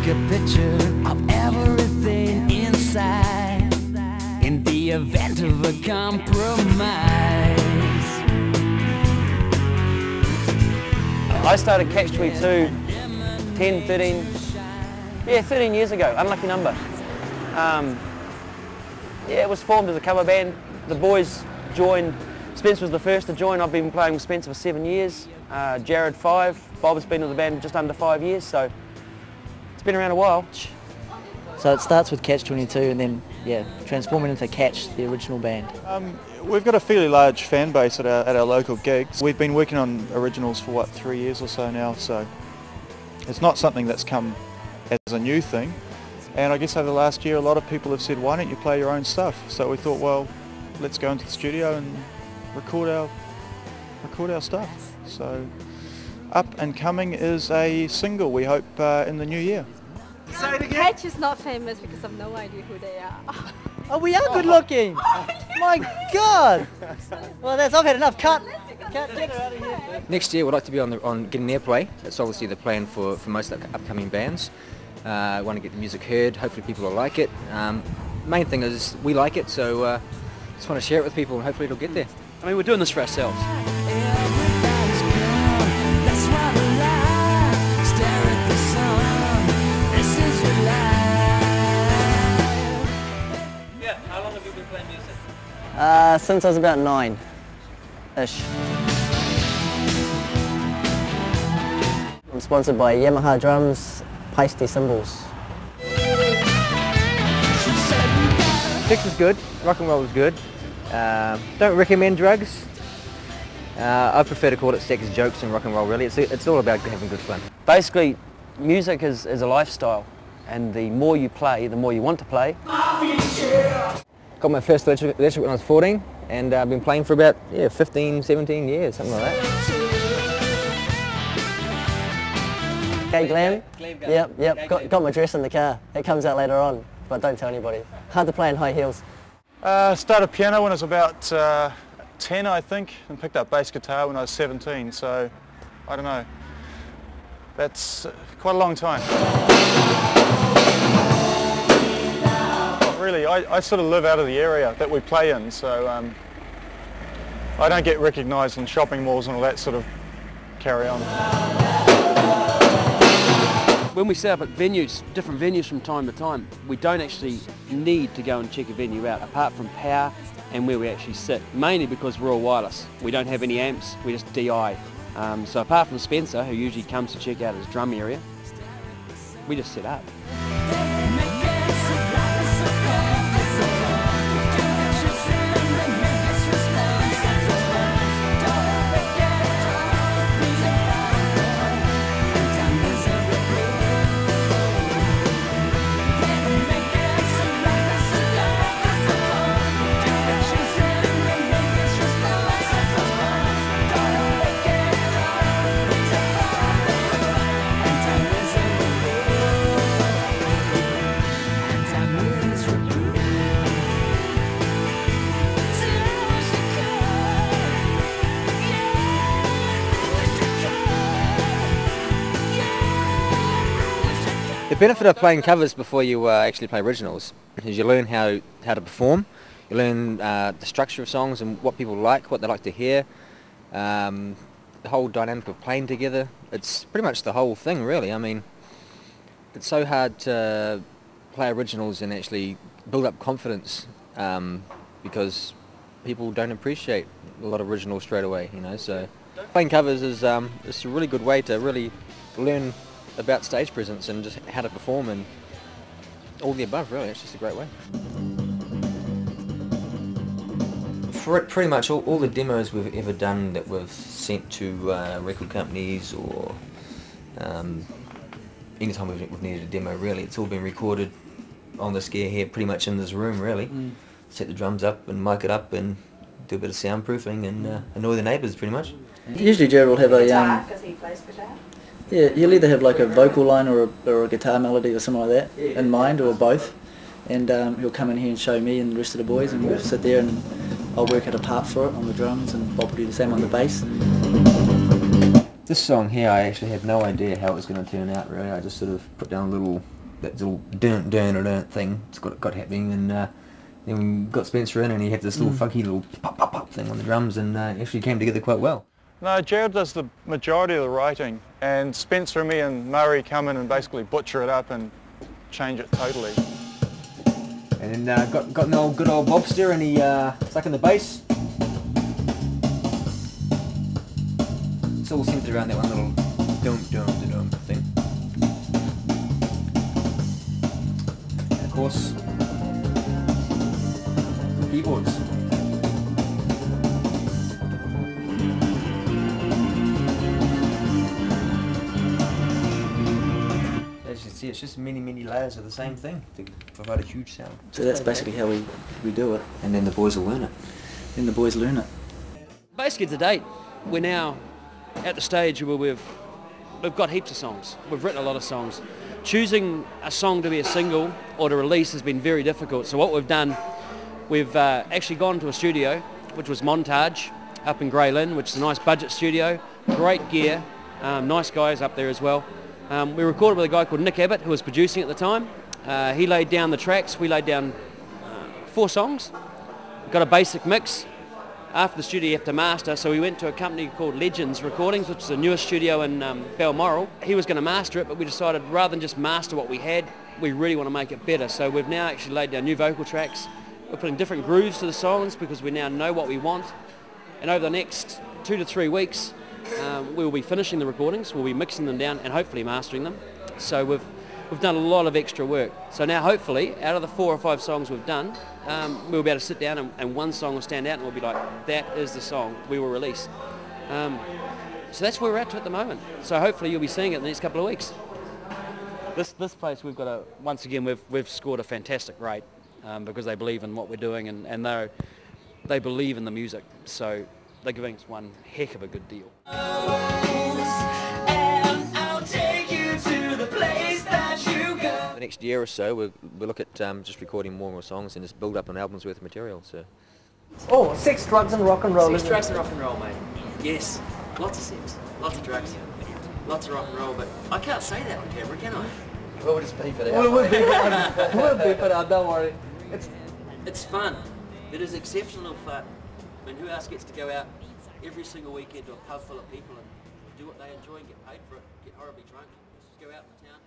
take a picture of everything inside in the event of a compromise. I started Catch-22 13 years ago, unlucky number. Yeah, it was formed as a cover band. The boys joined, Spence was the first to join. I've been playing with Spence for 7 years, Jared 5, Bob's been with the band just under 5 years, so it's been around a while. So it starts with Catch-22 and then, yeah, transforming into Catch, the original band. We've got a fairly large fan base at our local gigs. We've been working on originals for, what, 3 years or so now, so it's not something that's come as a new thing. And I guess over the last year a lot of people have said, why don't you play your own stuff? So we thought, well, let's go into the studio and record our stuff. So Up and Coming is a single, we hope, in the new year. Say it again. Catch is not famous because I've no idea who they are. Oh, we are good looking! My God! Well, I've had enough. Cut, get her out of here. Next year we'd like to be on getting airplay. That's obviously the plan for most upcoming bands. I want to get the music heard, hopefully people will like it. Main thing is we like it, so just want to share it with people and hopefully it'll get there. I mean, we're doing this for ourselves. Yeah, how long have you been playing music? Since I was about 9-ish. I'm sponsored by Yamaha drums, pasty cymbals. Sex is good, rock and roll is good. Don't recommend drugs. I prefer to call it sex, jokes and rock and roll really. It's all about having good fun. Basically, music is a lifestyle, and the more you play, the more you want to play. Got my first electric when I was 14 and I've been playing for about 15, 17 years, something like that. Okay, Glam? Yep. Got my dress in the car. It comes out later on, but don't tell anybody. Hard to play in high heels. Started piano when I was about 10, I think, and picked up bass guitar when I was 17, so I don't know. That's quite a long time. Not really, I sort of live out of the area that we play in, so I don't get recognised in shopping malls and all that sort of carry on. When we set up at venues, different venues from time to time, we don't actually need to go and check a venue out, apart from power and where we actually sit, mainly because we're all wireless. We don't have any amps, we just DI. So apart from Spencer, who usually comes to check out his drum area, we just set up. The benefit of playing covers before you actually play originals is you learn how to perform, you learn the structure of songs and what people like, what they like to hear, the whole dynamic of playing together. It's pretty much the whole thing really. I mean, it's so hard to play originals and actually build up confidence because people don't appreciate a lot of originals straight away, you know. So playing covers is it's a really good way to really learn about stage presence and just how to perform and all the above really. It's just a great way. For it, pretty much all the demos we've ever done that we've sent to record companies or anytime we've needed a demo really, it's all been recorded on this gear here pretty much in this room really. Set the drums up and mic it up and do a bit of soundproofing and annoy the neighbours pretty much. Usually Jared will have a because he plays guitar. yeah, he'll either have like a vocal line or a guitar melody or something like that in mind, or both. And he'll come in here and show me and the rest of the boys, and we'll sit there and I'll work out a part for it on the drums, and Bob will do the same on the bass. This song here, I actually had no idea how it was going to turn out. Really, I just sort of put down that little dun thing. It's got happening, and then we got Spencer in, and he had this little funky little pop pop pop thing on the drums, and it actually came together quite well. No, Jared does the majority of the writing, and Spencer, me and Murray come in and basically butcher it up and change it totally. And then got an good old Bobster, and he stuck in the bass. It's all centered around that one little dum thing. And of course, keyboards. As you see, it's just many layers of the same thing to provide a huge sound. So that's basically how we do it. And then the boys will learn it. Then the boys learn it. Basically to date, we're now at the stage where we've got heaps of songs. We've written a lot of songs. Choosing a song to be a single or to release has been very difficult. So what we've done, we've actually gone to a studio, which was Montage, up in Grey Lynn, which is a nice budget studio, great gear, nice guys up there as well. We recorded with a guy called Nick Abbott, who was producing at the time. He laid down the tracks. We laid down 4 songs, got a basic mix. After the studio you have to master, so we went to a company called Legends Recordings, which is a newer studio in Balmoral. He was going to master it, but we decided rather than just master what we had, we really want to make it better. So we've now actually laid down new vocal tracks. We're putting different grooves to the songs because we now know what we want. And over the next 2 to 3 weeks, we will be finishing the recordings, we'll be mixing them down and hopefully mastering them. So we've done a lot of extra work. So now hopefully, out of the 4 or 5 songs we've done, we'll be able to sit down and one song will stand out and we'll be like, that is the song we will release. So that's where we're at the moment. So hopefully you'll be seeing it in the next couple of weeks. This place we've got once again we've scored a fantastic rate because they believe in what we're doing and they believe in the music. So they're giving us one heck of a good deal. The next year or so, we'll look at just recording more and more songs and just build up an album's worth of material. So. Oh, sex, drugs and rock and roll. Sex, drugs and rock and roll, mate. Yes, lots of sex, lots of drugs, lots of rock and roll, but I can't say that on camera, can I? Well, we'll just beep it out. We'll beep it out, don't worry. It's fun. It is exceptional fun. I mean, who else gets to go out every single weekend to a pub full of people and do what they enjoy and get paid for it, get horribly drunk, just go out in the town,